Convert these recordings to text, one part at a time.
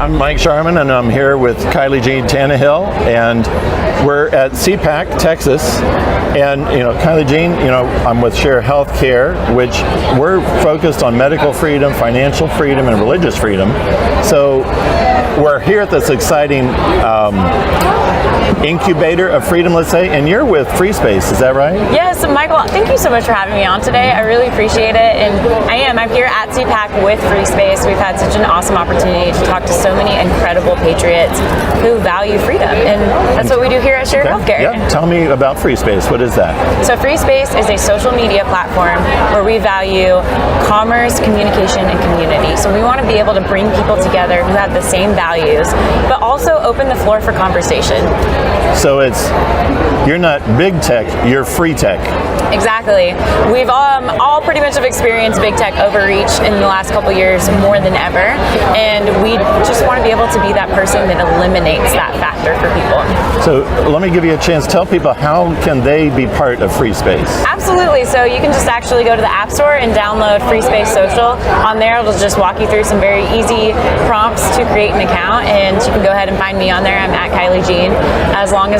I'm Mike Sharman, and I'm here with Kylie Tannehill, and we're at CPAC Texas. And Kylie Jean, I'm with Share HealthCare, which we're focused on medical freedom, financial freedom, and religious freedom. So we're here at this exciting incubator of freedom, let's say, and you're with FreeSpace, is that right? Yes, Michael, thank you so much for having me on today. I really appreciate it, and I'm here at CPAC with FreeSpace. We've had such an awesome opportunity to talk to so many incredible patriots who value freedom, and that's what we do here at Share HealthCare. Yeah, tell me about FreeSpace. What is that? So FreeSpace is a social media platform where we value commerce, communication, and community. So we want to be able to bring people together who have the same values, but also open the floor for conversation. So you're not big tech, you're free tech. Exactly. We've all pretty much have experienced big tech overreach in the last couple years more than ever, and we just want to be able to be that person that eliminates that factor for people. So let me give you a chance. Tell people, how can they be part of FreeSpace? Absolutely. So you can just actually go to the App Store and download FreeSpace Social. On there, it'll just walk you through some very easy prompts to create an account, and you can go ahead and find me on there. I'm at Kylie Jean, as well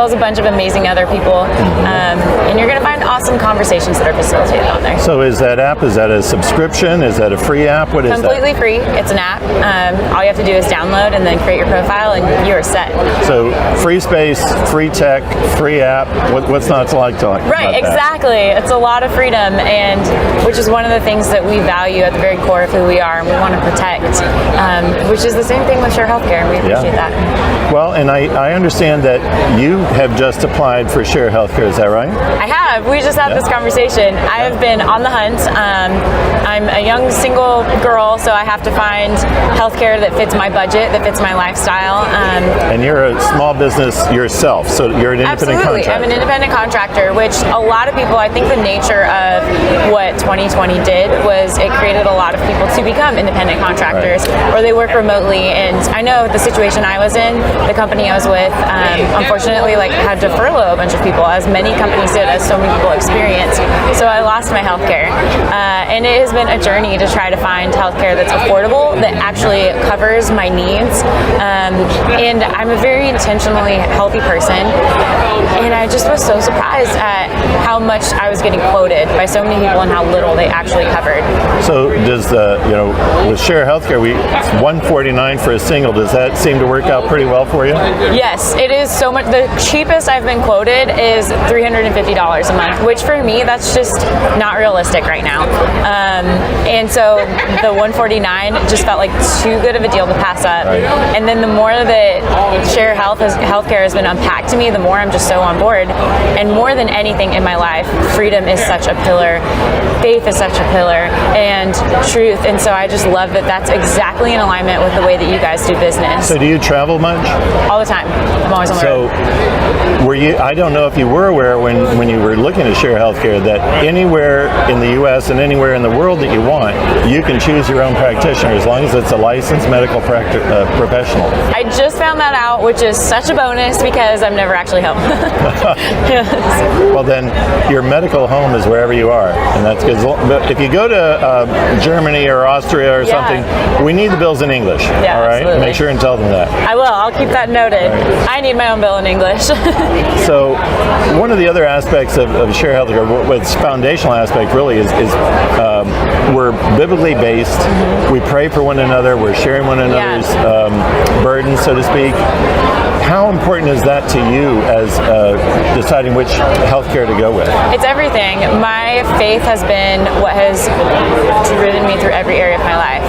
as a bunch of amazing other people. And you're going to find awesome conversations that are facilitated on there. So is that a subscription? Is that a free app? What is that? Completely free. It's an app. All you have to do is download and then create your profile, and you're set. So free space, free tech, free app. What's not to like? Right, exactly. It's a lot of freedom, and which is one of the things that we value at the very core of who we are and we want to protect, which is the same thing with Share HealthCare, and we appreciate that. Well, and I understand that you have just applied for Share HealthCare, is that right? I have. We just had this conversation. I have been on the hunt. I'm a young single girl, so I have to find healthcare that fits my budget, that fits my lifestyle. And you're a small business yourself, so you're an independent contractor. Absolutely. I'm an independent contractor, which a lot of people, I think the nature of what 2020 did was it created a lot of people to become independent contractors, or they work remotely. And I know the situation I was in, the company I was with, unfortunately, had to furlough a bunch of people, as many companies did, as so many people experienced. So I lost my healthcare, and it has been a journey to try to find healthcare that's affordable, that actually covers my needs. And I'm a very intentionally healthy person, and I just was so surprised at how much I was getting quoted by so many people and how little they actually covered. So does with Share HealthCare, it's $149 for a single. Does that seem to work out pretty well for you? Yes, it is so much. The cheapest I've been quoted is $350 a month, which for me, that's just not realistic right now. And so the $149 just felt like too good of a deal to pass up. Right. And then the more that Share HealthCare has been unpacked to me, the more I'm just so on board. And more than anything in my life, freedom is such a pillar, faith is such a pillar, and truth. And so I just love that that's exactly in alignment with the way that you guys do business. So do you travel much? All the time. I'm always on the road. So I don't know if you were aware when you were looking to Share HealthCare that anywhere in the U.S. and anywhere in the world that you want, you can choose your own practitioner as long as it's a licensed medical professional. I just found that out, which is such a bonus because I'm never actually home. Yes. Well, then your medical home is wherever you are, and that's good. If you go to Germany or Austria or something, we need the bills in English. Yeah, all right, absolutely. Make sure and tell them that. I will. I'll keep that noted. Right. I need my own bill in English. So one of the other aspects of Share HealthCare, its foundational aspect really is we're biblically based. Mm-hmm. We pray for one another. We're sharing one another's burdens, so to speak. How important is that to you as deciding which healthcare to go with? It's everything. My faith has been what has driven me through every area of my life.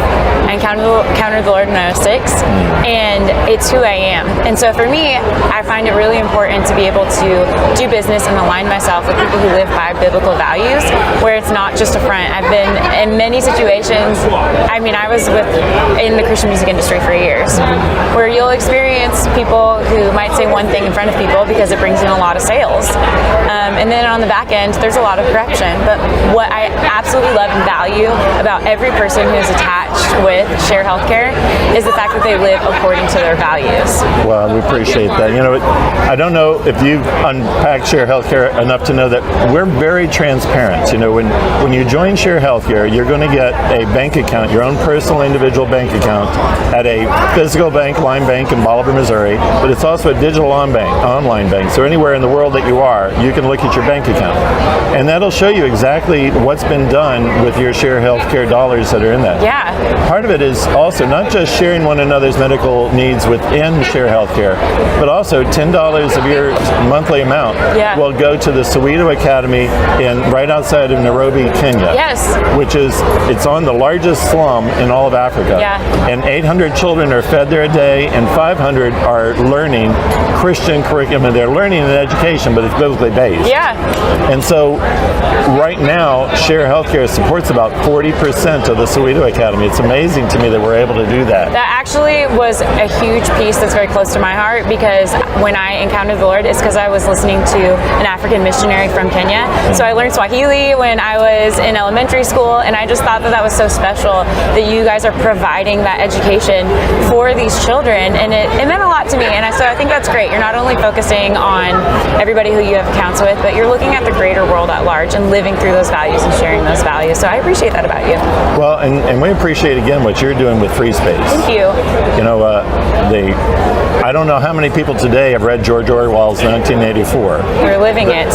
I encountered the Lord when I was 6, and it's who I am. And so for me, I find it really important to be able to do business and align myself with people who live by biblical values, where it's not just a front. I've been in many situations. I was in the Christian music industry for years, where you'll experience people who might say one thing in front of people because it brings in a lot of sales. And then on the back end, there's a lot of corruption. But what I absolutely love and value about every person who's attached with with Share HealthCare is the fact that they live according to their values. Well, we appreciate that. You know, I don't know if you've unpacked Share HealthCare enough to know that we're very transparent. You know, when you join Share HealthCare, you're going to get a bank account, your own personal individual bank account at a physical bank, Lime Bank in Bolivar, Missouri, but it's also a digital online bank. So anywhere in the world that you are, you can look at your bank account. And that'll show you exactly what's been done with your Share HealthCare dollars that are in that. Yeah. Part of it is also not just sharing one another's medical needs within Share HealthCare, but also $10 of your monthly amount will go to the Soweto Academy right outside of Nairobi, Kenya. Yes. Which is, it's on the largest slum in all of Africa. Yeah. And 800 children are fed there a day, and 500 are learning Christian curriculum. They're learning an education, but it's biblically based. Yeah. And so right now, Share HealthCare supports about 40% of the Soweto Academy. It's amazing to me that we're able to do that. That actually was a huge piece that's very close to my heart, because when I encountered the Lord, it's because I was listening to an African missionary from Kenya. So I learned Swahili when I was in elementary school, and I just thought that was so special that you guys are providing that education for these children, and it meant a lot to me. And so I think that's great. You're not only focusing on everybody who you have accounts with, but you're looking at the greater world at large and living through those values and sharing those values. So I appreciate that about you. Well, and we appreciate again what you're doing with FreeSpace. Thank you. You know, I don't know how many people today have read George Orwell's 1984. You're living it.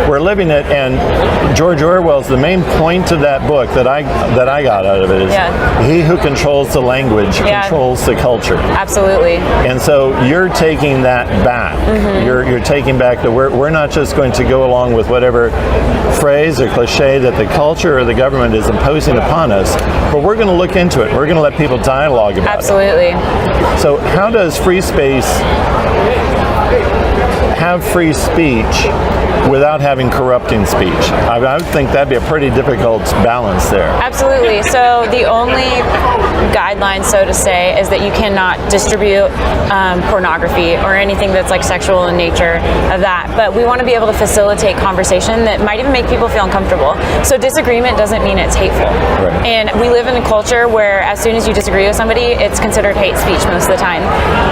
We're living it, and George Orwell's, the main point of that book that I got out of it is he who controls the language controls the culture. Absolutely. And so you're taking that back. Mm-hmm. You're taking back that we're not just going to go along with whatever phrase or cliche that the culture or the government is imposing upon us, but we're going to look into it. We're going to let people dialogue about it. Absolutely. So how does FreeSpace have free speech without having corrupting speech? I would think that'd be a pretty difficult balance there. Absolutely. So the only guideline, so to say, is that you cannot distribute pornography or anything that's like sexual in nature of that. But we want to be able to facilitate conversation that might even make people feel uncomfortable. So disagreement doesn't mean it's hateful. Right. And we live in a culture where as soon as you disagree with somebody, it's considered hate speech most of the time.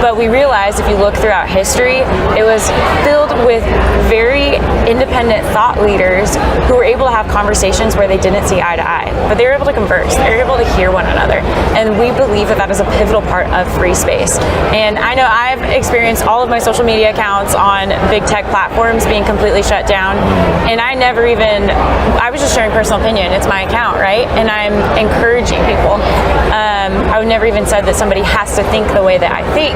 But we realize if you look throughout history, it was filled with very independent thought leaders who were able to have conversations where they didn't see eye to eye, but they were able to converse. They were able to hear one another. And we believe that is a pivotal part of FreeSpace. And I know I've experienced all of my social media accounts on big tech platforms being completely shut down. And I was just sharing personal opinion. It's my account, right? And I'm encouraging people. I would never even said that somebody has to think the way that I think.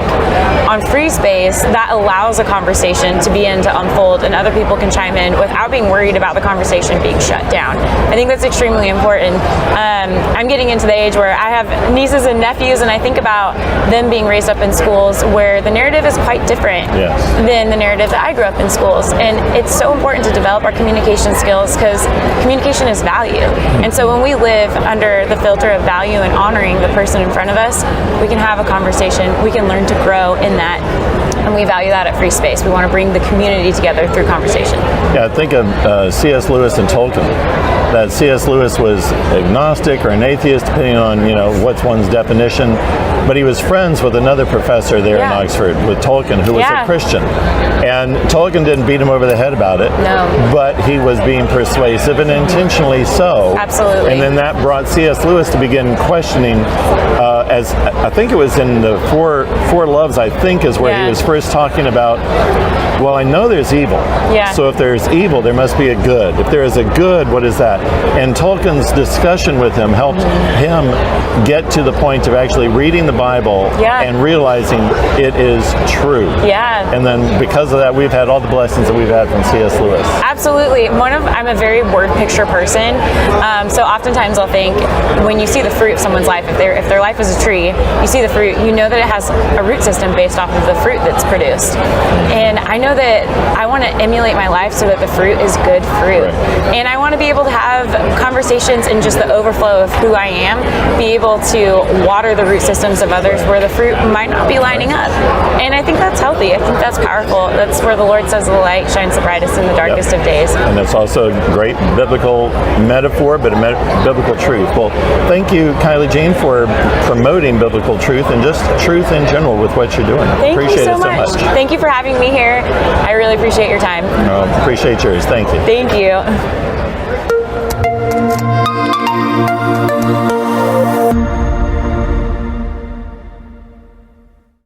On FreeSpace, that allows a conversation to begin to unfold, and other people can chime in without being worried about the conversation being shut down. I think that's extremely important. I'm getting into the age where I have nieces and nephews, and I think about them being raised up in schools where the narrative is quite different than the narrative that I grew up in schools. And it's so important to develop our communication skills, because communication is value. And so when we live under the filter of value and honoring the person in front of us, we can have a conversation, we can learn to grow in that, and we value that at FreeSpace. We want to bring the community together through conversation. Yeah, think of C.S. Lewis and Tolkien. That C.S. Lewis was agnostic or an atheist, depending on what's one's definition. But he was friends with another professor there in Oxford, with Tolkien, who was a Christian. And Tolkien didn't beat him over the head about it. No. But he was being persuasive, and intentionally so. Absolutely. And then that brought C.S. Lewis to begin questioning, as I think it was in the Four Loves, I think is where he was first talking about, well, I know there's evil. Yeah. So if there's evil, there must be a good. If there is a good, what is that? And Tolkien's discussion with him helped him get to the point of actually reading the Bible and realizing it is true. Yeah. And then because of that, we've had all the blessings that we've had from C.S. Lewis. Absolutely. I'm a very word picture person. So oftentimes I'll think, when you see the fruit of someone's life, if their life is a tree, you see the fruit, you know that it has a root system based off of the fruit that's produced. And I know that I want to emulate my life so that the fruit is good fruit. Right. And I want to be able to have have conversations in just the overflow of who I am, be able to water the root systems of others where the fruit might not be lining up. And I think that's healthy. I think that's powerful. That's where the Lord says the light shines the brightest in the darkest of days. And that's also a great biblical metaphor, but a biblical truth. Well, thank you, Kylie Jean, for promoting biblical truth and just truth in general with what you're doing. Thank Appreciate you so it much. so much. Thank you for having me here. I really appreciate your time. Appreciate yours. Thank you. Thank you.